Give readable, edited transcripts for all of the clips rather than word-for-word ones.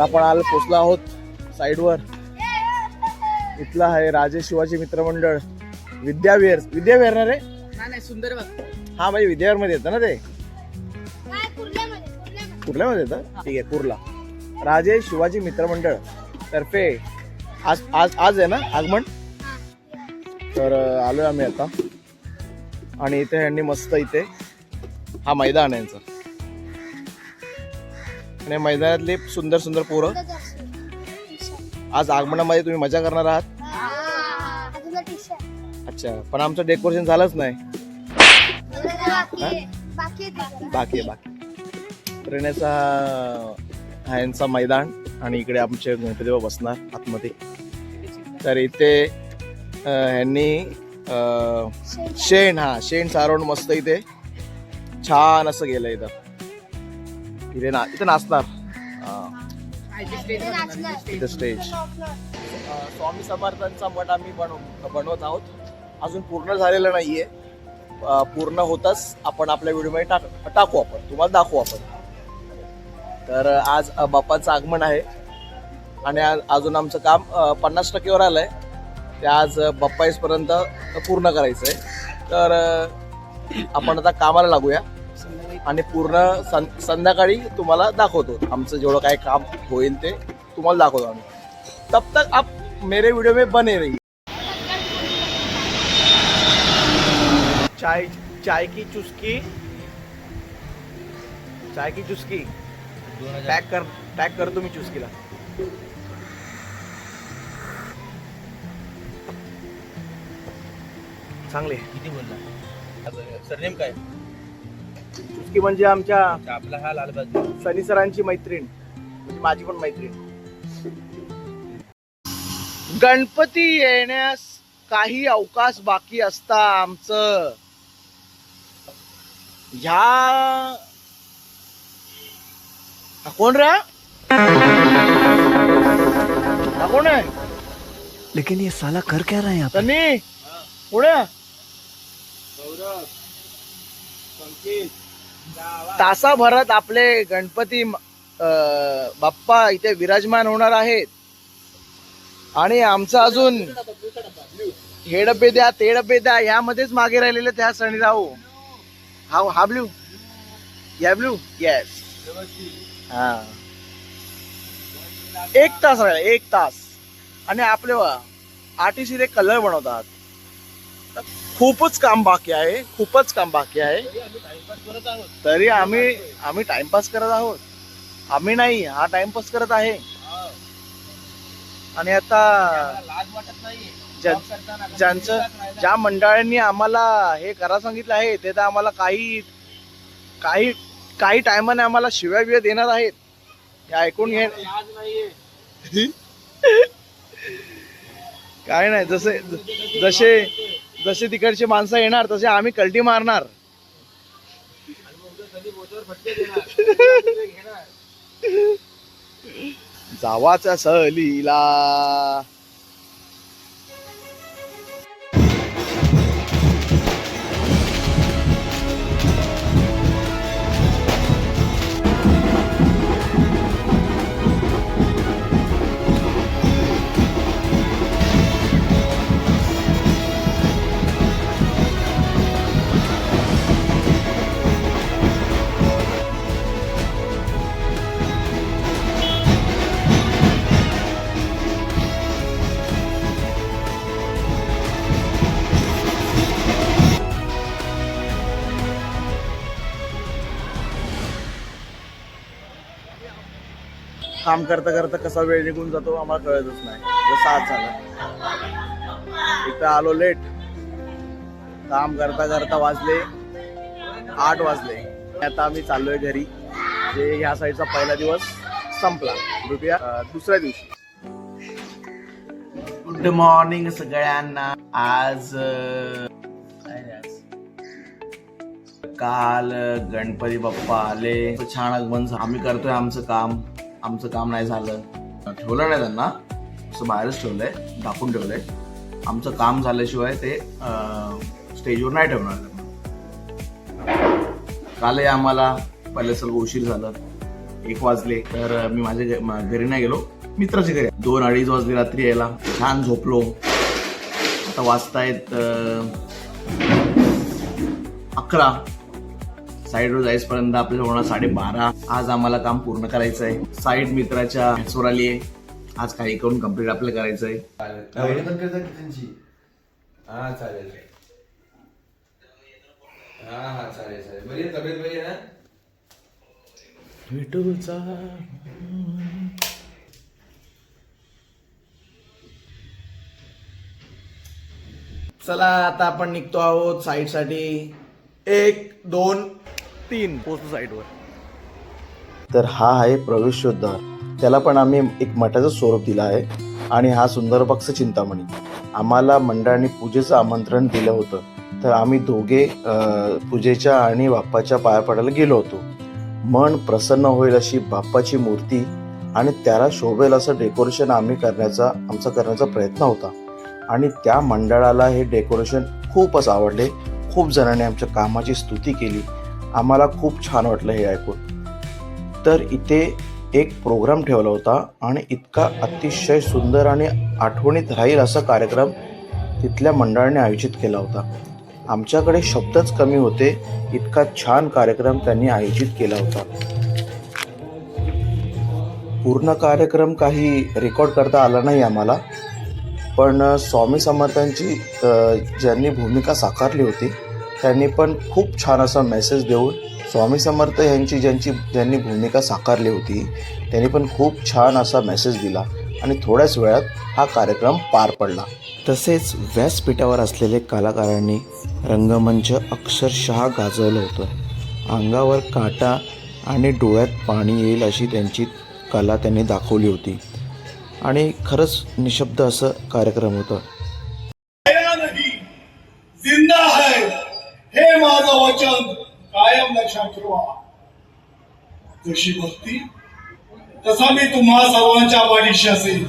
आपण आलो पोचलो आहोत साईडवर. इथला आहे राजेश शिवाजी मित्रमंडळ विद्याविहार. विद्याविहार ना रे? नाही सुंदर हा म्हणजे विद्याविहार मध्ये येतं ना ते. कुर्ल्यामध्ये येतं. ठीक आहे कुर्ला. राजेश शिवाजी मित्रमंडळ तर्फे आज आज आज आहे ना आगमन. तर आलोय आम्ही आता आणि इथे यांनी मस्त इथे हा मैदान आहे यांचं आणि मैदानातले सुंदर सुंदर पोरं आज आगमनामध्ये तुम्ही मजा करणार आहात. अच्छा पण आमचं डेकोरेशन झालंच नाही. बाकी ट्रेनेचा हा यांचा मैदान आणि इकडे आमचे गणपती बाप्पा बसणार आतमध्ये. तर इथे यांनी शेण सारवून मस्त इथे छान असं गेलं. इथे नाचणार इथे स्टेज. स्वामी समर्थांचा मठ आम्ही बनवत आहोत. अजून पूर्ण झालेलं नाहीये. पूर्ण होताच आपण आपल्या व्हिडिओमध्ये टाकू. आपण तुम्हाला दाखवू आपण. तर आज बाप्पाचं आगमन आहे आणि अजून आमचं काम 50%वर आलंय. ते आज बाप्पा येईपर्यंत पूर्ण करायचंय. तर आपण आता कामाला लागूया आणि पूर्ण संध्याकाळी तुम्हाला दाखवतो. आमचं जेवढं काय काम होईल ते तुम्हाला दाखवतो आम्ही. तब तक आप मेरे वीडियो में बने रहिए. चाय की चुस्की टॅग कर तुम्ही चुस्कीला. चांगले किती बोलला सरनेम काय? चुस्की म्हणजे आमच्या आपला हा लालबाग सनी सरांची मैत्रीण, माझी पण मैत्रीण. गणपती येण्यास काही अवकाश बाकी असता आमचं. ह्या कोण रे? कोण आहे? लेकिन ये साला कर क्या रहा है यहाँ पे? सनी पुढे तासाभरात आपले गणपती बाप्पा इथे विराजमान होणार आहेत आणि आमचं अजून हे डबे द्या ते डबे द्या ह्यामध्येच मागे राहिलेले त्या सणी राहू. हा ब्ल्यू या ब्ल्यू येस. हा 1 तास राहिला 1 तास आणि आपले आर्टिस्टचे कलर बनवतात. खूपच काम बाकी आहे. तरी आम्ही टाइमपास करत आहोत. आम्ही नाही हा टाइमपास करत आहे. आणि आता ज्या मंडळांनी आम्हाला हे करा सांगितलं आहे ते तर आम्हाला काही टायमाने आम्हाला शिव्या देणार आहेत. हे ऐकून घे. काय नाही जसे तिकडचे माणसं येणार तसे आम्ही कल्टी मारणार. जावाचा सहलीला काम करता करता कसा वेळ निघून जातो आम्हाला कळतच नाही. जसं आज झालं इथं आलो लेट. काम करता करता वाजले 8 वाजले. आता आम्ही चाललोय घरी. जे ह्या साईडचा पहिला दिवस संपला. भेटूया दुसऱ्या दिवशी. गुड मॉर्निंग सगळ्यांना. आज काल गणपती बाप्पा आले. छान आगमन. आम्ही करतोय आमचं काम नाही झालं. ठेवलं नाही त्यांना असं बाहेरच ठेवलंय. दाखवून ठेवलंय. आमचं काम झाल्याशिवाय ते स्टेजवर नाही ठेवणार त्यांना. कालही आम्हाला पहिल्यासारखं उशीर झालं. 1 वाजले तर मी माझ्या घरी नाही गेलो, मित्राच्या घरी. 2-2:30 वाजले रात्री यायला. छान झोपलो. आता वाजतायत 11. साईडवर जायपर्यंत आपल्याला होणार 12:30. आज आम्हाला काम पूर्ण करायचं आहे. साईड मित्राच्या हॅट्सवर आली आहे. आज काही करून कम्प्लीट आपल्याला करायचं आहे. हा चालेल. हा चालेल. बरी तब्येत बरी आहे ना? चला आता आपण निघतो आहोत साईड साठी. 1, 2, 3 पोहोचतो साईडवर. तर हा आहे प्रवेशद्वार. त्याला पण आम्ही एक मठाचं स्वरूप दिलं आहे. आणि हा सुंदर पक्ष चिंतामणी. आम्हाला मंडळाने पूजेचं आमंत्रण दिलं होतं, तर आम्ही दोघे पूजेच्या आणि बाप्पाच्या पाया पडायला गेलो होतो. मन प्रसन्न होईल अशी बाप्पाची मूर्ती आणि त्याला शोभेल असं डेकोरेशन आमचा करण्याचा प्रयत्न होता. आणि त्या मंडळाला हे डेकोरेशन खूपच आवडले. खूप जणांनी आमच्या कामाची स्तुती केली. आम्हाला खूप छान वाटलं हे ऐकून. तर इथे एक प्रोग्राम ठेवला होता आणि इतका अतिशय सुंदर आणि आठवणीत राहील असा कार्यक्रम तिथल्या मंडळाने आयोजित केला होता. आमच्याकडे शब्दच कमी होते, इतका छान कार्यक्रम त्यांनी आयोजित केला होता. पूर्ण कार्यक्रम काही रेकॉर्ड करता आला नाही आम्हाला, पण स्वामी समर्थांची ज्यांनी भूमिका साकारली होती त्यांनी पण खूप छान असा मेसेज देऊन, स्वामी समर्थ यांची ज्यांनी भूमिका साकारली होती त्यांनी पण खूप छान असा मेसेज दिला आणि थोड्याच वेळात हा कार्यक्रम पार पडला. तसेच व्यासपीठावर असलेले कलाकारांनी रंगमंच अक्षरशः गाजवलं होतं. अंगावर काटा आणि डोळ्यात पाणी येईल अशी त्यांची कला त्यांनी दाखवली होती आणि खरंच निशब्द असं कार्यक्रम होतं. जिंदा है हे माझं वचन कायम लक्षात ठेवा. जशी भक्ती तसा मी तुम्हा सर्वांच्या पाठीशी असेल.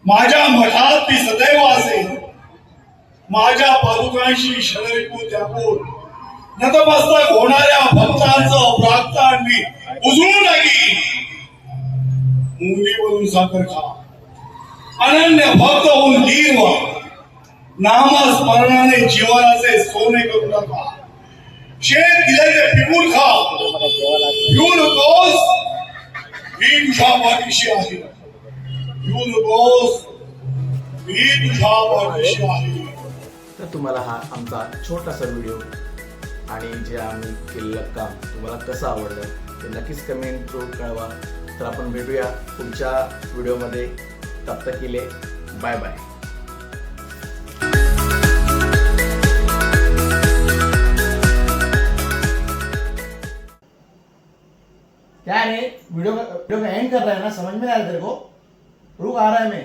माझ्या मठात मी सदैव असेल. माझ्या पादुकांशी शररिपू त्यापूर नतमस्तक होणाऱ्या भक्तांचं प्रार्थना मी उजळून टाकी. मुंगीवरून साखर खा, अनन्य भक्त होऊन लीन व्हा. नामस्मरणाने जीवनाचे सोने करू नका. शेत दिले ते पिकून खा. येऊ नकोस, मी तुझ्या पाठीशी आहे. येऊ नकोस, मी तुझ्या पाठीशी आहे. तर तुम्हाला हा आमचा छोटासा व्हिडिओ आणि जे आम्ही केलेलं काम तुम्हाला कसं आवडलं ते नक्कीच कमेंट करून कळवा. तर आपण भेटूया पुढच्या व्हिडिओमध्ये. तब तक के लिए बाय बाय. क्या है वीडियो का एंड कर रहा है ना, समझ में आ रहा है तेरे को? रुक आ रहा है मैं.